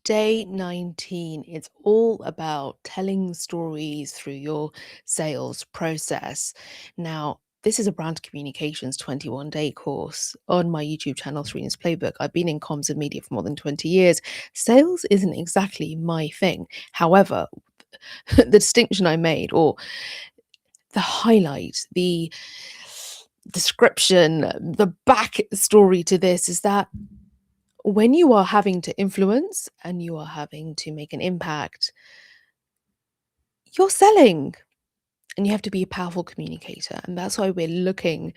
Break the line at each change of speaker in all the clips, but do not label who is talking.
Day 19, it's all about telling stories through your sales process. Now, this is a brand communications 21-day course on my YouTube channel, Serena's Playbook. I've been in comms and media for more than 20 years. Sales isn't exactly my thing. However, the distinction I made, or the highlight, the description, the back story to this is that when you are having to influence and you are having to make an impact, you're selling and you have to be a powerful communicator. And that's why we're looking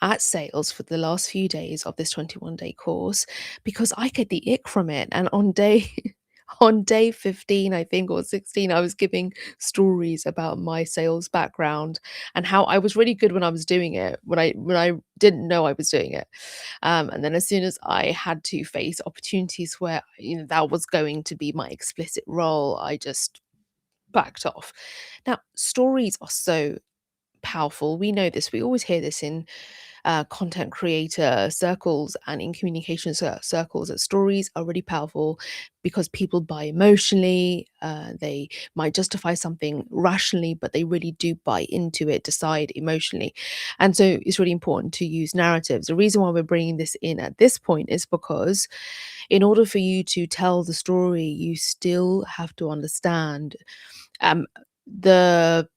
at sales for the last few days of this 21-day course, because I get the ick from it. And on day on day 15, I think, or 16, I was giving stories about my sales background and how I was really good when I was doing it, when I didn't know I was doing it. And then as soon as I had to face opportunities where that was going to be my explicit role, I just backed off. Now, stories are so powerful. We know this. We always hear this in content creator circles and in communication circles, that stories are really powerful because people buy emotionally. They might justify something rationally, but they really do buy into it, decide emotionally. And so it's really important to use narratives. The reason why we're bringing this in at this point is because in order for you to tell the story, you still have to understand um, the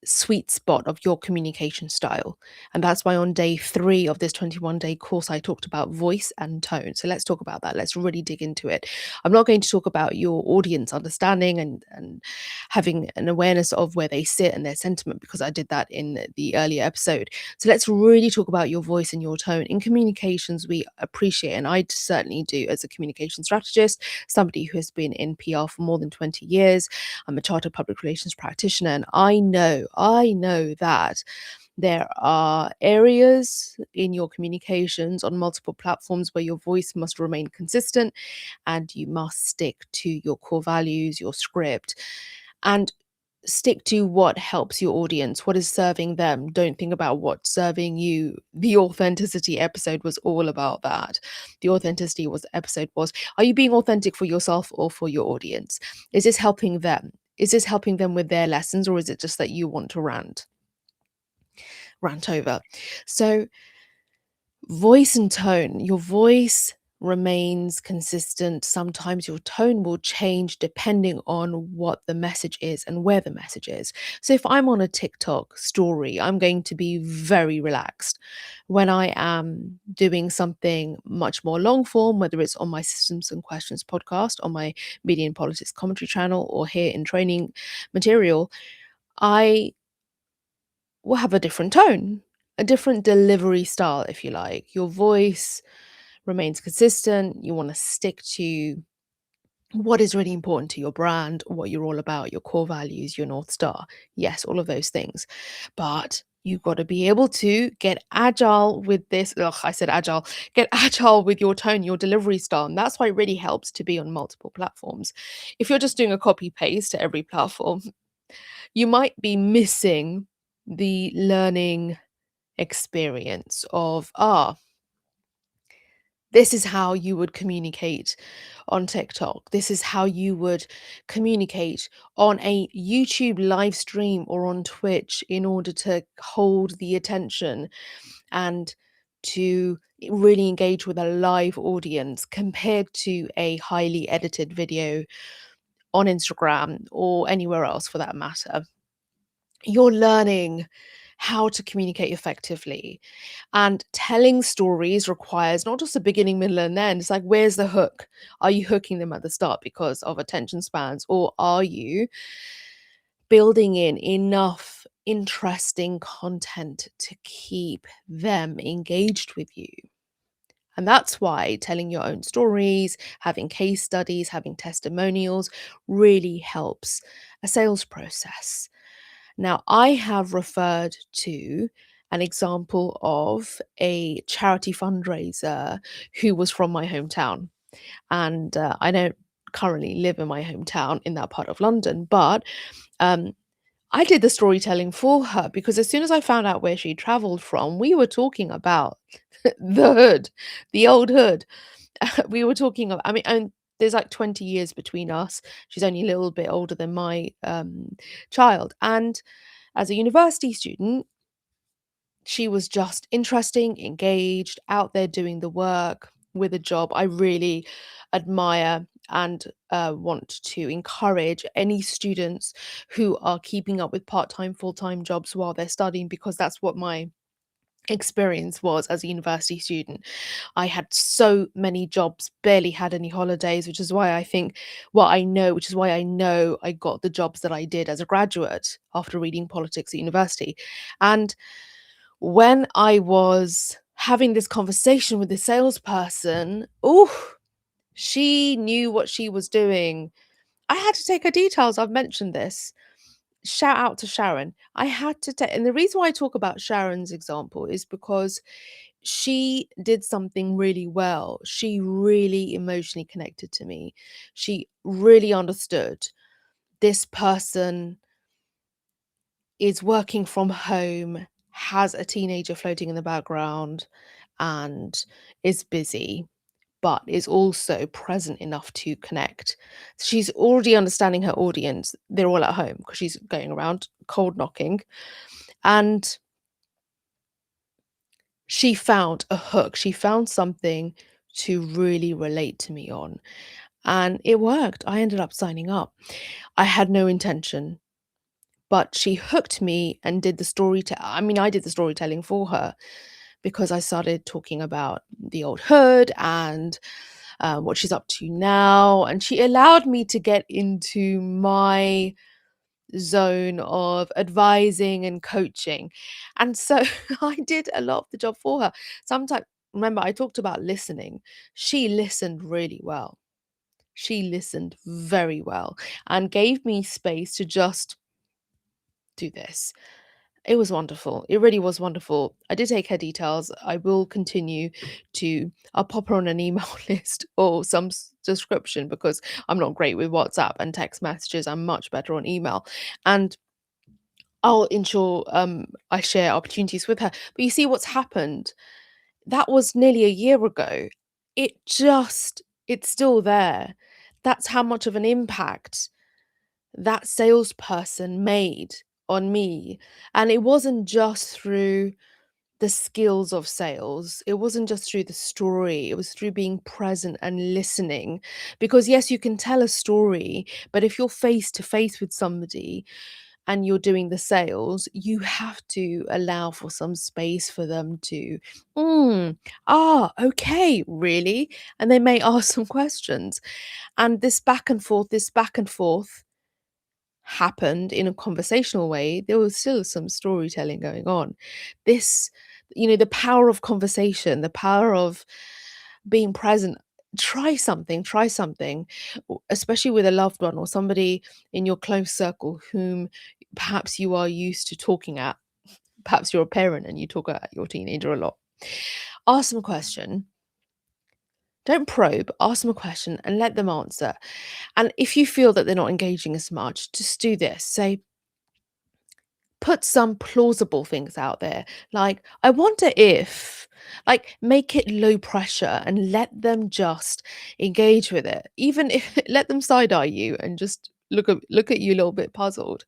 sweet spot of your communication style. And that's why on day 3 of this 21-day course, I talked about voice and tone. So let's talk about that. Let's really dig into it. I'm not going to talk about your audience understanding and having an awareness of where they sit and their sentiment, because I did that in the earlier episode. So let's really talk about your voice and your tone. In communications, we appreciate, and I certainly do as a communication strategist, somebody who has been in PR for more than 20 years. I'm a chartered public relations practitioner, and I know that there are areas in your communications on multiple platforms where your voice must remain consistent and you must stick to your core values, your script, and stick to what helps your audience, what is serving them. Don't think about what's serving you. The authenticity episode was all about that. The authenticity episode was, are you being authentic for yourself or for your audience? Is this helping them? Is this helping them with their lessons, or is it just that you want to rant over? So voice and tone. Your voice remains consistent. Sometimes your tone will change depending on what the message is and where the message is. So if I'm on a TikTok story, I'm going to be very relaxed. When I am doing something much more long form, whether it's on my Systems and Questions podcast, on my Media and Politics commentary channel, or here in training material, I will have a different tone, a different delivery style, if you like. Your voice remains consistent. You want to stick to what is really important to your brand, what you're all about, your core values, your North Star. Yes, all of those things. But you've got to be able to get agile with this. Ugh, I said agile. Get agile with your tone, your delivery style. And that's why it really helps to be on multiple platforms. If you're just doing a copy paste to every platform, you might be missing the learning experience of, this is how you would communicate on TikTok. This is how you would communicate on a YouTube live stream or on Twitch in order to hold the attention and to really engage with a live audience, compared to a highly edited video on Instagram or anywhere else for that matter. You're learning how to communicate effectively. And telling stories requires not just a beginning, middle, and end. It's like, where's the hook? Are you hooking them at the start because of attention spans? Or are you building in enough interesting content to keep them engaged with you? And that's why telling your own stories, having case studies, having testimonials really helps a sales process. Now, I have referred to an example of a charity fundraiser who was from my hometown. And I don't currently live in my hometown in that part of London, but um, I did the storytelling for her because as soon as I found out where she traveled from, we were talking about the hood, the old hood. We were talking about, I mean, and there's like 20 years between us. She's only a little bit older than my child. And as a university student, she was just interesting, engaged, out there doing the work with a job. I really admire and want to encourage any students who are keeping up with part-time, full-time jobs while they're studying, because that's what my experience was as a university student. I had so many jobs, barely had any holidays, which is why I think, well, I know, which is why I know I got the jobs that I did as a graduate after reading politics at university. And when I was having this conversation with the salesperson, oh, she knew what she was doing. I had to take her details. I've mentioned this. Shout out to Sharon. I had to take, and the reason why I talk about Sharon's example is because she did something really well. She really emotionally connected to me. She really understood this person is working from home, has a teenager floating in the background, and is busy, but is also present enough to connect. She's already understanding her audience. They're all at home because she's going around cold knocking. And she found a hook. She found something to really relate to me on. And it worked. I ended up signing up. I had no intention, but she hooked me and did the I mean, I did the storytelling for her because I started talking about the old hood and what she's up to now. And she allowed me to get into my zone of advising and coaching. And so I did a lot of the job for her. Sometimes, remember, I talked about listening. She listened really well. She listened very well and gave me space to just do this. It was wonderful. It really was wonderful. I did take her details. I will continue to, I'll pop her on an email list or some description because I'm not great with WhatsApp and text messages. I'm much better on email. And I'll ensure I share opportunities with her. But you see what's happened? That was nearly a year ago. It's still there. That's how much of an impact that salesperson made on me. And it wasn't just through the skills of sales, it wasn't just through the story, it was through being present and listening. Because, yes, you can tell a story, but if you're face to face with somebody and you're doing the sales, you have to allow for some space for them to, okay, really? And they may ask some questions. And this back and forth happened in a conversational way. There was still some storytelling going on. This, the power of conversation, the power of being present. Try something, especially with a loved one or somebody in your close circle whom perhaps you are used to talking at. Perhaps you're a parent and you talk at your teenager a lot. Ask them a question. Don't probe, ask them a question and let them answer. And if you feel that they're not engaging as much, just do this. Say, put some plausible things out there. Like, I wonder if, like, make it low pressure and let them just engage with it. Even if let them side eye you and just look at you a little bit puzzled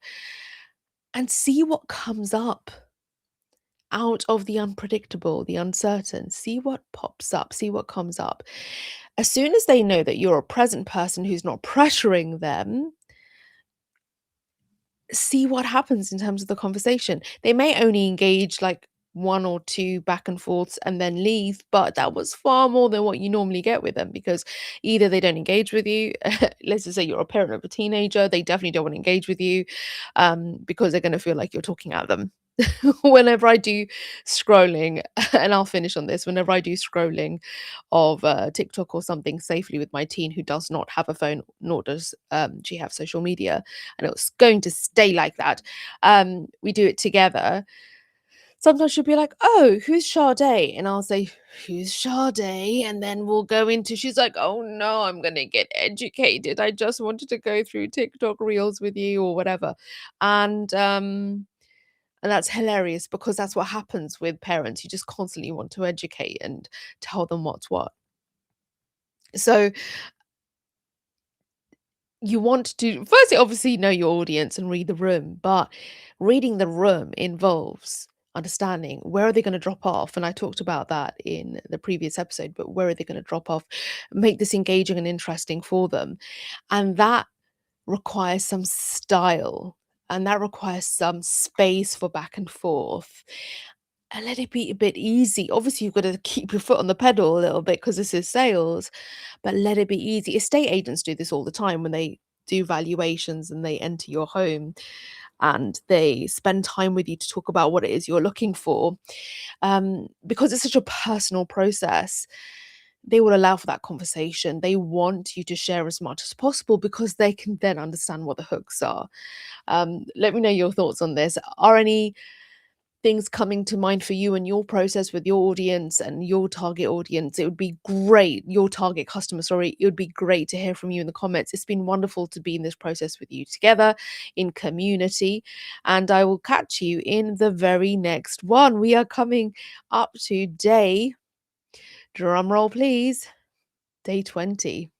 and see what comes up out of the unpredictable, the uncertain. See what pops up, see what comes up. As soon as they know that you're a present person who's not pressuring them, see what happens in terms of the conversation. They may only engage like one or two back and forths and then leave, but that was far more than what you normally get with them because either they don't engage with you. Let's just say you're a parent of a teenager, they definitely don't want to engage with you because they're going to feel like you're talking at them. Whenever I do scrolling, and I'll finish on this, whenever I do scrolling of TikTok or something safely with my teen who does not have a phone, nor does she have social media, and it's going to stay like that. We do it together. Sometimes she'll be like, "Oh, who's Sade?" And I'll say, "Who's Sade?" And then we'll go into, she's like, "Oh no, I'm going to get educated. I just wanted to go through TikTok reels with you," or whatever. And that's hilarious because that's what happens with parents. You just constantly want to educate and tell them what's what. So you want to firstly obviously know your audience and read the room, but reading the room involves understanding where are they going to drop off. And I talked about that in the previous episode, but where are they going to drop off? Make this engaging and interesting for them. And that requires some style, and that requires some space for back and forth. And let it be a bit easy. Obviously, you've got to keep your foot on the pedal a little bit because this is sales, but let it be easy. Estate agents do this all the time when they do valuations and they enter your home and they spend time with you to talk about what it is you're looking for. Because it's such a personal process, they will allow for that conversation. They want you to share as much as possible because they can then understand what the hooks are. Let me know your thoughts on this. Are any things coming to mind for you and your process with your audience and your target audience? It would be great, your target customer, sorry, it would be great to hear from you in the comments. It's been wonderful to be in this process with you together in community, and I will catch you in the very next one. We are coming up to day, drum roll please, day 20.